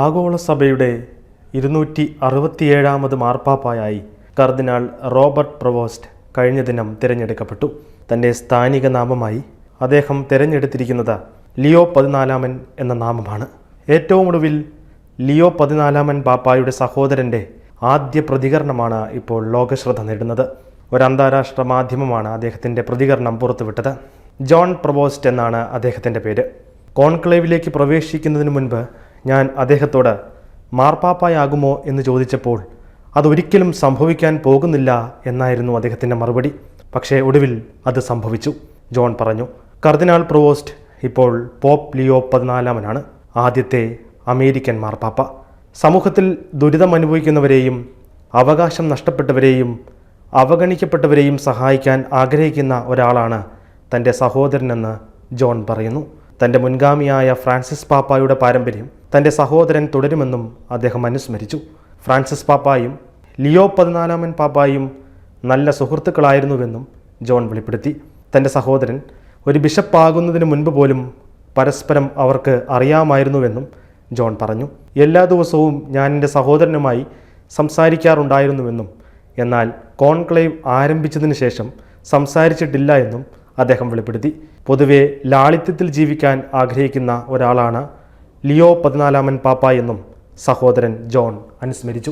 ആഗോള സഭയുടെ 267 മാർപ്പാപ്പായായി കർദിനാൾ Robert Prevost കഴിഞ്ഞ ദിനം തിരഞ്ഞെടുക്കപ്പെട്ടു. തൻ്റെ സ്ഥാനിക നാമമായി അദ്ദേഹം തിരഞ്ഞെടുത്തിരിക്കുന്നത് ലിയോ 14 എന്ന നാമമാണ്. ഏറ്റവും ഒടുവിൽ ലിയോ 14 പാപ്പായുടെ സഹോദരൻ്റെ ആദ്യ പ്രതികരണമാണ് ഇപ്പോൾ ലോകശ്രദ്ധ നേടുന്നത്. ഒരു അന്താരാഷ്ട്ര മാധ്യമമാണ് അദ്ദേഹത്തിൻ്റെ പ്രതികരണം പുറത്തുവിട്ടത്. ജോൺ പ്രവോസ്റ്റ് എന്നാണ് അദ്ദേഹത്തിൻ്റെ പേര്. കോൺക്ലേവിലേക്ക് പ്രവേശിക്കുന്നതിന് മുൻപ് ഞാൻ അദ്ദേഹത്തോട് മാർപ്പാപ്പായാകുമോ എന്ന് ചോദിച്ചപ്പോൾ അതൊരിക്കലും സംഭവിക്കാൻ പോകുന്നില്ല എന്നായിരുന്നു അദ്ദേഹത്തിൻ്റെ മറുപടി. പക്ഷേ ഒടുവിൽ അത് സംഭവിച്ചു, ജോൺ പറഞ്ഞു. കർദിനാൾ പ്രവോസ്റ്റ് ഇപ്പോൾ പോപ്പ് ലിയോ 14 ആദ്യത്തെ അമേരിക്കൻ മാർപ്പാപ്പ. സമൂഹത്തിൽ ദുരിതം അനുഭവിക്കുന്നവരെയും അവകാശം നഷ്ടപ്പെട്ടവരെയും അവഗണിക്കപ്പെട്ടവരെയും സഹായിക്കാൻ ആഗ്രഹിക്കുന്ന ഒരാളാണ് തൻ്റെ സഹോദരനെന്ന് ജോൺ പറയുന്നു. തൻ്റെ മുൻഗാമിയായ ഫ്രാൻസിസ് പാപ്പായുടെ പാരമ്പര്യം തൻ്റെ സഹോദരൻ തുടരുമെന്നും അദ്ദേഹം അനുസ്മരിച്ചു. ഫ്രാൻസിസ് പാപ്പായും ലിയോ 14 പാപ്പായും നല്ല സുഹൃത്തുക്കളായിരുന്നുവെന്നും ജോൺ വെളിപ്പെടുത്തി. തൻ്റെ സഹോദരൻ ഒരു ബിഷപ്പാകുന്നതിന് മുൻപ് പോലും പരസ്പരം അവർക്ക് അറിയാമായിരുന്നുവെന്നും ജോൺ പറഞ്ഞു. എല്ലാ ദിവസവും ഞാൻ എൻ്റെ സഹോദരനുമായി സംസാരിക്കാറുണ്ടായിരുന്നുവെന്നും എന്നാൽ കോൺക്ലേവ് ആരംഭിച്ചതിന് ശേഷം സംസാരിച്ചിട്ടില്ല എന്നും അദ്ദേഹം വെളിപ്പെടുത്തി. പൊതുവെ ലാളിത്യത്തിൽ ജീവിക്കാൻ ആഗ്രഹിക്കുന്ന ഒരാളാണ് ലിയോ 14 പാപ്പ എന്നും സഹോദരൻ ജോൺ അനുസ്മരിച്ചു.